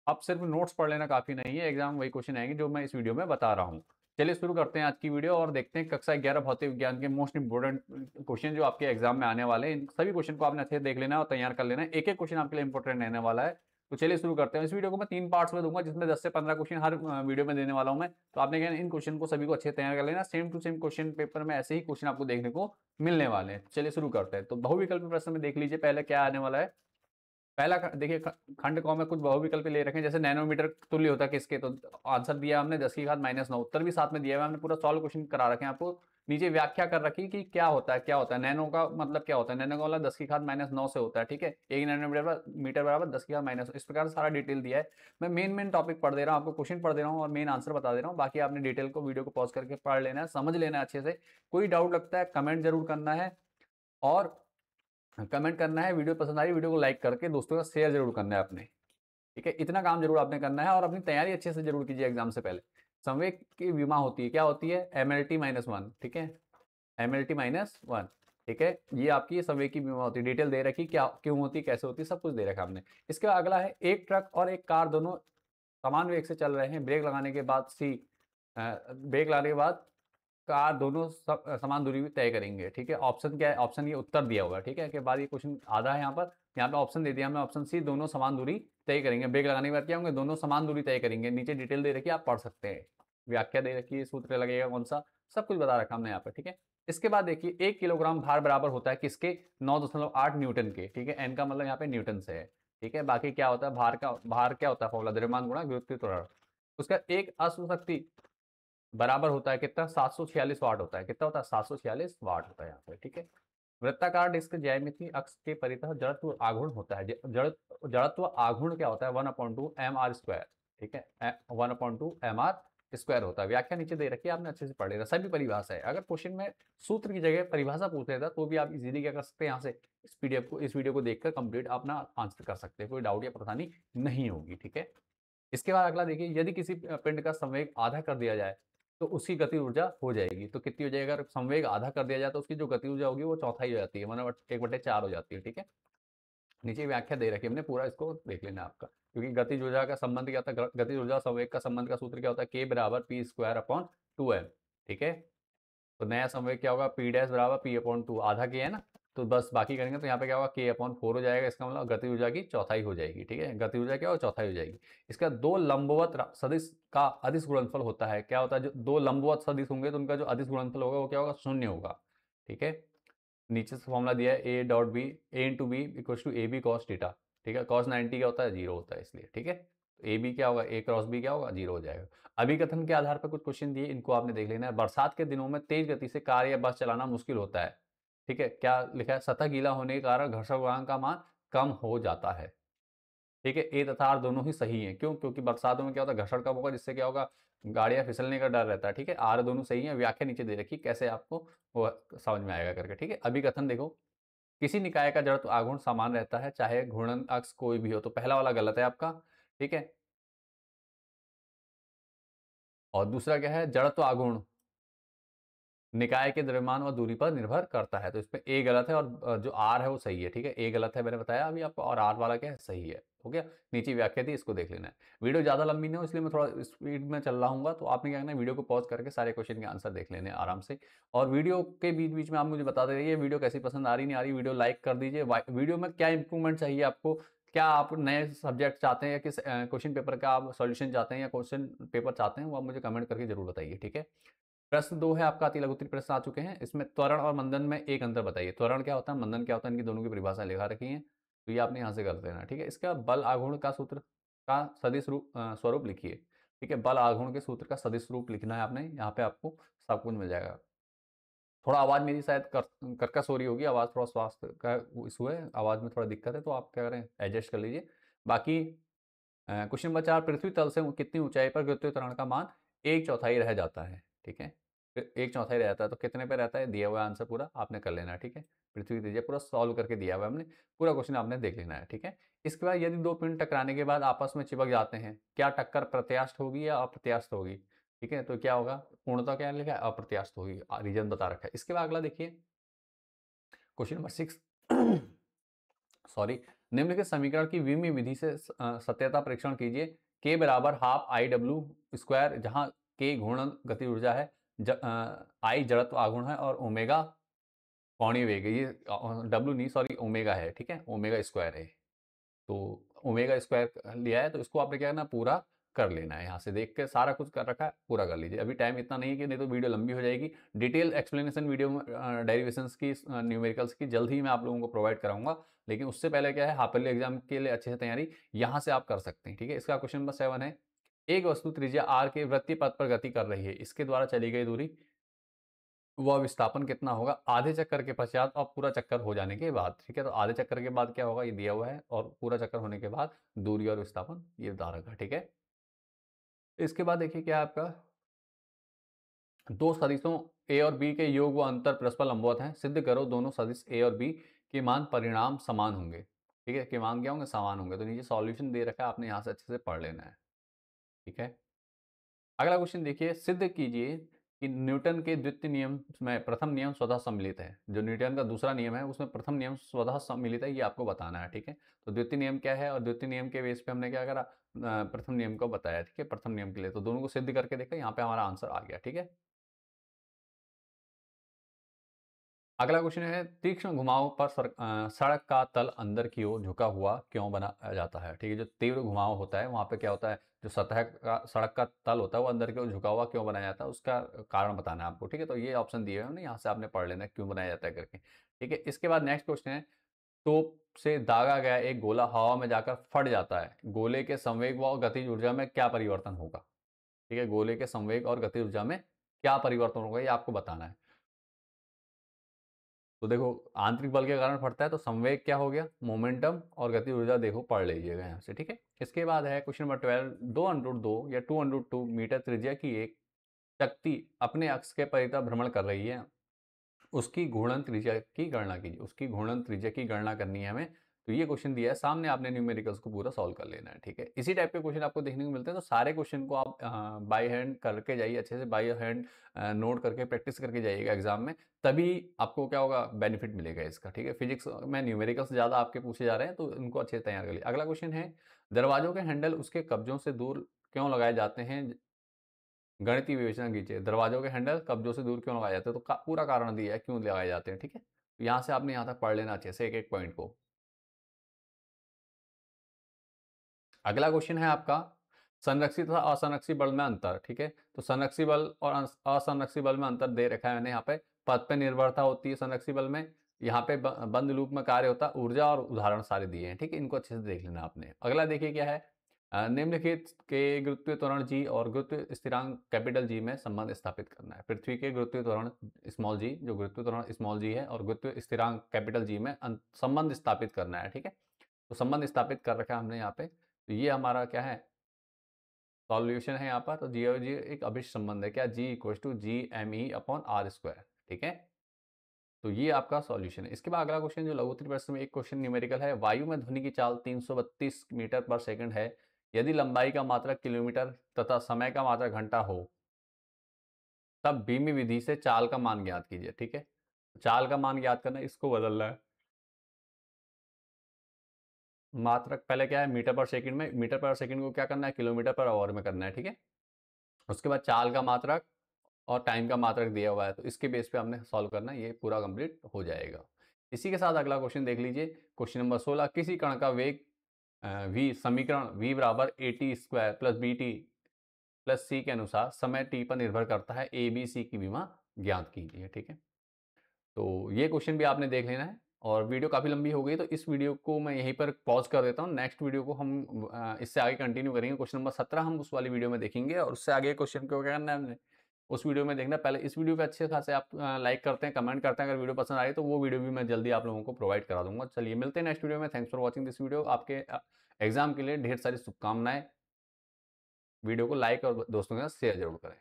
अब सिर्फ नोट्स पढ़ लेना काफ़ी नहीं है, एग्जाम वही क्वेश्चन आएंगे जो मैं इस वीडियो में बता रहा हूँ। चलिए शुरू करते हैं आज की वीडियो और देखते हैं कक्षा 11 भौतिक विज्ञान के मोस्ट इंपोर्टेंट क्वेश्चन जो आपके एग्जाम में आने वाले हैं। इन सभी क्वेश्चन को आपने अच्छे से देख लेना है और तैयार कर लेना है, एक एक क्वेश्चन आपके लिए इंपॉर्टेंट रहने वाला है। तो चलिए शुरू करते हैं। इस वीडियो को मैं 3 पार्ट्स में दूंगा, जिसमें 10 से 15 क्वेश्चन हर वीडियो में देने वाला हूं मैं। तो आपने क्या इन क्वेश्चन को सभी को अच्छे तैयार कर लेना, same to same question paper में ऐसे ही क्वेश्चन आपको देखने को मिलने वाले हैं। चलिए शुरू करते हैं। तो बहुविकल्पी प्रश्न में देख लीजिए पहले क्या आने वाला है। पहला देखिए, खंड कॉम में कुछ बहुविकल्प ले रखे हैं, जैसे नैनोमीटर तुल्य होता है किसके, तो आंसर दिया हमने 10⁻⁹ उत्तर भी साथ में दिया है, हमने पूरा सॉल्व क्वेश्चन करा रखे हैं आपको। नीचे व्याख्या कर रखी कि क्या होता है, क्या होता है नैनो का मतलब, क्या होता है नैनो का मतलब 10⁻⁹ से होता है, ठीक है। 1 नैनोमीटर बराबर 10⁻⁹, इस प्रकार सारा डिटेल दिया है। मैं मेन टॉपिक पढ़ दे रहा हूँ आपको, क्वेश्चन पढ़ दे रहा हूँ और मेन आंसर बता दे रहा हूँ। बाकी आपने डिटेल को वीडियो को पॉज करके पढ़ लेना है, समझ लेना है अच्छे से। कोई डाउट लगता है कमेंट जरूर करना है, और कमेंट करना है। वीडियो पसंद आ रही वीडियो को लाइक करके दोस्तों का शेयर जरूर करना है अपने, ठीक है। इतना काम जरूर आपने करना है और अपनी तैयारी अच्छे से जरूर कीजिए एग्जाम से पहले। संवेग की विमा होती है, क्या होती है, MLT-1, ठीक है, MLT-1, ठीक है। ये आपकी संवेग की विमा होती है, डिटेल दे रखी क्या क्यों होती है, कैसे होती है, सब कुछ दे रखा हमने। इसके बाद अगला है, एक ट्रक और एक कार दोनों समान वेग से चल रहे हैं, ब्रेक लगाने के बाद ब्रेक लगाने के बाद कार दोनों समान दूरी भी तय करेंगे, ठीक है। ऑप्शन क्या है, ऑप्शन ये उत्तर दिया हुआ है, ठीक है। के बाद ये क्वेश्चन आधा है यहाँ पे ऑप्शन दे दिया हमने, ऑप्शन सी दोनों समान दूरी तय करेंगे, ब्रेक लगाने के बाद क्या होंगे, दोनों समान दूरी तय करेंगे। नीचे डिटेल दे रखी है, आप पढ़ सकते हैं, व्याख्या दे रखी है, सूत्र लगेगा कौन सा, सब कुछ बता रखा हमने यहाँ पे, ठीक है। इसके बाद देखिए, 1 किलोग्राम भार बराबर होता है किसके, 9.8 न्यूटन के, ठीक है। एन का मतलब यहाँ पे न्यूटन से है, ठीक है। बाकी क्या होता है, भार क्या होता है, फॉर्मूला द्रव्यमान गुणा गुरुत्वीय त्वरण। उसका एक अश्व शक्ति बराबर होता है कितना, 746 वाट होता है, कितना होता है, 746 वाट होता है यहाँ पे, ठीक है। वृत्ताकार डिस्क ज्यामिति अक्ष के परितः जड़त्व आघूर्ण होता है, जड़त्व आघूर्ण क्या होता है, 1/2 mr², ठीक है, 1/2 mr² होता है। व्याख्या नीचे दे रखी है, आपने अच्छे से पढ़ लेना, सभी परिभाषा है। अगर क्वेश्चन में सूत्र की जगह परिभाषा पूछ लेता तो भी आप इजीली क्या कर सकते हैं, यहाँ से इस पीडीएफ को, इस वीडियो को देखकर कंप्लीट अपना आंसर कर सकते हैं, कोई डाउट या परेशानी नहीं होगी, ठीक है। इसके बाद अगला देखिए, यदि किसी पिंड का संवेग आधा कर दिया जाए तो उसकी गति ऊर्जा हो जाएगी, तो कितनी हो जाएगी, अगर संवेग आधा कर दिया जाए तो उसकी जो गति ऊर्जा होगी वो चौथाई हो जाती है, मतलब 1/4 हो जाती है, ठीक है। नीचे व्याख्या दे रखी है हमने, पूरा इसको देख लेना आपका, क्योंकि गति ऊर्जा का संबंध क्या होता है, गति ऊर्जा संवेग का संबंध का सूत्र क्या होता है, K बराबर P²/2m, ठीक है। तो नया संवेग क्या होगा, P डैश बराबर P/2, आधा K है ना, तो बस बाकी करेंगे तो यहाँ पे क्या होगा, K/4 हो जाएगा। इसका मतलब गति ऊर्जा की चौथाई हो जाएगी, ठीक है। गति ऊर्जा क्या होगा, चौथाई हो जाएगी। इसका दो लंबवत सदिश का अदिश गुणनफल होता है, क्या होता है, जो दो लंबवत सदिश होंगे तो उनका जो अदिश गुणनफल होगा वो क्या होगा, 0 होगा, ठीक है। नीचे से फॉर्मूला दिया है, A.B cos थीटा, ठीक है। cos 90 क्या होता है, 0 होता है, इसलिए, ठीक है। ए बी क्या होगा, A क्रॉस B क्या होगा, 0 हो जाएगा। अभिकथन के आधार पर कुछ क्वेश्चन दिए, इनको आपने देख लेना है। बरसात के दिनों में तेज गति से कार या बस चलाना मुश्किल होता है, ठीक है। क्या लिखा है, सतह गीला होने के कारण घर्षण गुणांक का मान कम हो जाता है, ठीक है। ए तथा आर दोनों ही सही है, क्यों, क्योंकि बरसातों में क्या होता है, घर्षण कम होगा, जिससे क्या होगा, गाड़ियां फिसलने का डर रहता है, ठीक है। आर दोनों सही है। व्याख्या नीचे दे रखी, कैसे आपको वो समझ में आएगा करके, ठीक है। अभिकथन देखो, किसी निकाय का जड़त्व आघूर्ण समान रहता है चाहे घूर्णन अक्ष कोई भी हो, तो पहला वाला गलत है आपका, ठीक है। और दूसरा क्या है, जड़त्व आघूर्ण निकाय के द्रव्यमान व दूरी पर निर्भर करता है, तो इसमें ए गलत है और जो आर है वो सही है, ठीक है। ए गलत है मैंने बताया अभी आपको, और आर वाला क्या है, सही है, हो गया। नीचे व्याख्या थी, इसको देख लेना है। वीडियो ज्यादा लंबी नहीं हो इसलिए मैं थोड़ा स्पीड में चल रहा हूँ, तो आपने क्या करना है, वीडियो को पॉज करके सारे क्वेश्चन के आंसर देख लेने आराम से। और वीडियो के बीच बीच में आप मुझे बताते रहिए वीडियो कैसी पसंद आ रही नहीं आ रही, वीडियो लाइक कर दीजिए। वीडियो में क्या इंप्रूवमेंट चाहिए आपको, क्या आप नए सब्जेक्ट चाहते हैं या किस क्वेश्चन पेपर का आप सॉल्यूशन चाहते हैं या क्वेश्चन पेपर चाहते हैं, वो आप मुझे कमेंट करके जरूर बताइए, ठीक है। प्रश्न 2 है आपका, अति लघु उत्तरीय प्रश्न आ चुके हैं। इसमें त्वरण और मंदन में एक अंतर बताइए। त्वरण क्या होता है, मंदन क्या होता है, इनकी दोनों की परिभाषा लिखा रखी है, तो ये आपने यहाँ से कर देना, ठीक है। इसका बल आघूर्ण का सूत्र का सदिश स्वरूप लिखिए, ठीक है। बल आघूर्ण के सूत्र का सदिश रूप लिखना है आपने, यहाँ पे आपको सब कुछ मिल जाएगा। थोड़ा आवाज़ मेरी शायद कर्कश हो रही होगी, आवाज़ थोड़ा स्वास्थ्य का इशू है, आवाज़ में थोड़ा दिक्कत है, तो आप क्या करें, एडजस्ट कर लीजिए। बाकी क्वेश्चन नंबर 4, पृथ्वी तल से कितनी ऊंचाई पर गुरुत्वीय त्वरण का मान 1/4 रह जाता है, ठीक है। 1/4 रह जाता है, तो कितने पे रहता है, दिया हुआ आंसर पूरा आपने कर लेना है, ठीक है। पृथ्वी दीजिए, पूरा सॉल्व करके दिया हुआ है हमने, पूरा क्वेश्चन आपने देख लेना है, ठीक है। इसके बाद, यदि दो पिंड टकराने के बाद आपस में चिपक जाते हैं, क्या टक्कर प्रत्यास्थ होगी या अप्रत्यास्थ होगी, ठीक है। तो क्या होगा, पूर्णतः क्या लिखा है, अप्रत्यास्थ होगी, रीजन बता रखा है। इसके बाद अगला देखिए, क्वेश्चन नंबर 6 सॉरी, निम्नलिखित समीकरण की विमीय विधि से सत्यता परीक्षण कीजिए। k बराबर हाफ आई डब्ल्यू स्क्वायर, जहाँ k घूर्णन गति ऊर्जा है, आई जड़त्व आघूर्ण है और ओमेगा कोणीय वेग है। ये डब्ल्यू नहीं, सॉरी, ओमेगा है, ठीक है, ओमेगा स्क्वायर है। तो ओमेगा स्क्वायर लिया है, तो इसको आपने क्या करना, पूरा कर लेना है। यहाँ से देख के सारा कुछ कर रखा है, पूरा कर लीजिए। अभी टाइम इतना नहीं है कि नहीं तो वीडियो लंबी हो जाएगी। डिटेल एक्सप्लेनेशन वीडियो डेरिवेशंस की, न्यूमेरिकल्स की जल्द ही मैं आप लोगों को प्रोवाइड कराऊंगा। लेकिन उससे पहले क्या है, हाफ ईयरली एग्जाम के लिए अच्छे से तैयारी यहाँ से आप कर सकते हैं, ठीक है। इसका क्वेश्चन नंबर 7 है, एक वस्तु त्रिज्या r के वृत्तीय पथ पर गति कर रही है, इसके द्वारा चली गई दूरी वह विस्थापन कितना होगा आधे चक्कर के पश्चात और पूरा चक्कर हो जाने के बाद, ठीक है। तो आधे चक्कर के बाद क्या होगा, ये दिया हुआ है, और पूरा चक्कर होने के बाद दूरी और विस्थापन ये बता रखा, ठीक है। इसके बाद देखिए क्या है आपका, दो सदिशों ए और बी के योग व अंतर परस्पर लंबवत हैं, सिद्ध करो दोनों सदिश ए और बी के मान परिणाम समान होंगे, ठीक है। के मान क्या होंगे, समान होंगे। तो नीचे सॉल्यूशन दे रखा है, आपने यहाँ से अच्छे से पढ़ लेना है, ठीक है। अगला क्वेश्चन देखिए, सिद्ध कीजिए कि न्यूटन के द्वितीय नियम में प्रथम नियम स्वतः सम्मिलित है। जो न्यूटन का दूसरा नियम है उसमें प्रथम नियम स्वतः सम्मिलित है, ये आपको बताना है, ठीक है। तो द्वितीय नियम क्या है, और द्वितीय नियम के बेस पे हमने क्या करा, प्रथम नियम को बताया, ठीक है। प्रथम नियम के लिए तो दोनों को सिद्ध करके देखा, यहाँ पे हमारा आंसर आ गया, ठीक है। अगला क्वेश्चन है, तीक्ष्ण घुमाव पर सड़क का तल अंदर की ओर झुका हुआ क्यों बना जाता है, ठीक है। जो तीव्र घुमाव होता है वहां पे क्या होता है, जो सतह का सड़क का तल होता है वो अंदर की ओर झुका हुआ क्यों बनाया जाता है, उसका कारण बताना है आपको, ठीक है। तो ये ऑप्शन दिए हुए हैं, यहाँ से आपने पढ़ लेना है क्यों बनाया जाता है करके, ठीक है। इसके बाद नेक्स्ट क्वेश्चन है, तोप से दागा गया एक गोला हवा में जाकर फट जाता है, गोले के संवेग व गतिज ऊर्जा में क्या परिवर्तन होगा, ठीक है। गोले के संवेग और गतिज ऊर्जा में क्या परिवर्तन होगा, ये आपको बताना है। तो देखो, आंतरिक बल के कारण फटता है, तो संवेग क्या हो गया, मोमेंटम, और गति ऊर्जा देखो पढ़ लीजिएगा यहाँ से, ठीक है। इसके बाद है क्वेश्चन नंबर 12, 2√2 या 2√2 मीटर त्रिज्या की एक शक्ति अपने अक्ष के परितः भ्रमण कर रही है, उसकी घूर्णन त्रिज्या की गणना कीजिए। उसकी घूर्णन त्रिज्या की गणना करनी है हमें। तो ये क्वेश्चन दिया है सामने, आपने न्यूमेरिकल्स को पूरा सॉल्व कर लेना है, ठीक है। इसी टाइप के क्वेश्चन आपको देखने को मिलते हैं, तो सारे क्वेश्चन को आप बाय हैंड करके जाइए, अच्छे से बाय हैंड नोट करके प्रैक्टिस करके जाइएगा एग्जाम में, तभी आपको क्या होगा, बेनिफिट मिलेगा इसका, ठीक है। फिजिक्स में न्यूमेरिकल्स ज़्यादा आपके पूछे जा रहे हैं, तो इनको अच्छे से तैयार कर लीजिए। अगला क्वेश्चन है, दरवाजों के हैंडल उसके कब्जों से दूर क्यों लगाए जाते हैं, गणितीय विवेचना कीजिए। दरवाजों के हैंडल कब्जों से दूर क्यों लगाए जाते हैं, तो पूरा कारण दिया है क्यों लगाए जाते हैं, ठीक है। तो यहाँ से आपने यहाँ तक पढ़ लेना अच्छे से एक एक पॉइंट को। अगला क्वेश्चन है आपका, संरक्षित तथा असंरक्षित बल में अंतर, ठीक है। तो संरक्षित बल और असंरक्षित बल में अंतर दे रखा है मैंने यहाँ पे। पद पे निर्भरता होती है संरक्षित बल में, यहाँ पे बंद लूप में कार्य होता है ऊर्जा, और उदाहरण सारे दिए हैं, ठीक है। इनको अच्छे से देख लेना आपने। अगला देखिए क्या है, निम्नलिखित के गुरुत्वीय त्वरण जी और गुरुत्वीय स्थिरांक कैपिटल जी में संबंध स्थापित करना है। पृथ्वी के गुरुत्वीय त्वरण स्मॉल जी, जो गुरुत्वीय त्वरण स्मॉल जी है, और गुरुत्वीय स्थिरांक कैपिटल जी में संबंध स्थापित करना है, ठीक है। तो संबंध स्थापित कर रखा है हमने यहाँ पे। तो ये हमारा क्या है, सॉल्यूशन है यहाँ पर। तो जी और जी एक अभिष्ट संबंध है, क्या, G=GME/r², ठीक है। तो ये आपका सॉल्यूशन है। इसके बाद अगला क्वेश्चन जो लघुत्तरीय प्रश्न में एक क्वेश्चन न्यूमेरिकल है, वायु में ध्वनि की चाल 332 मीटर पर सेकंड है, यदि लंबाई का मात्रक किलोमीटर तथा समय का मात्रक घंटा हो, तब बीमी विधि से चाल का मान ज्ञात कीजिए, ठीक है। चाल का मान ज्ञात करना है, इसको बदलना है। मात्रक पहले क्या है, मीटर पर सेकंड में, मीटर पर सेकंड को क्या करना है, किलोमीटर पर आवर में करना है, ठीक है। उसके बाद चाल का मात्रक और टाइम का मात्रक दिया हुआ है, तो इसके बेस पे हमने सॉल्व करना है, ये पूरा कंप्लीट हो जाएगा। इसी के साथ अगला क्वेश्चन देख लीजिए, क्वेश्चन नंबर 16, किसी कण का वेग v समीकरण v बराबर at² plus bt plus c के अनुसार समय t पर निर्भर करता है, a b c की विमा ज्ञात कीजिए, ठीक है। तो ये क्वेश्चन भी आपने देख लेना है। और वीडियो काफ़ी लंबी हो गई, तो इस वीडियो को मैं यहीं पर पॉज कर देता हूँ। नेक्स्ट वीडियो को हम इससे आगे कंटिन्यू करेंगे। क्वेश्चन नंबर 17 हम उस वाली वीडियो में देखेंगे, और उससे आगे क्वेश्चन को क्या करना है हमने उस वीडियो में देखना। पहले इस वीडियो पे अच्छे खासे आप लाइक करते हैं, कमेंट करते हैं, अगर वीडियो पसंद आई तो वो वीडियो भी मैं जल्दी आप लोगों को प्रोवाइड करा दूंगा। चलिए मिलते हैं नेक्स्ट वीडियो में। Thanks for watching this video. आपके एग्जाम के लिए ढेर सारी शुभकामनाएं। वीडियो को लाइक और दोस्तों के साथ शेयर जरूर करें।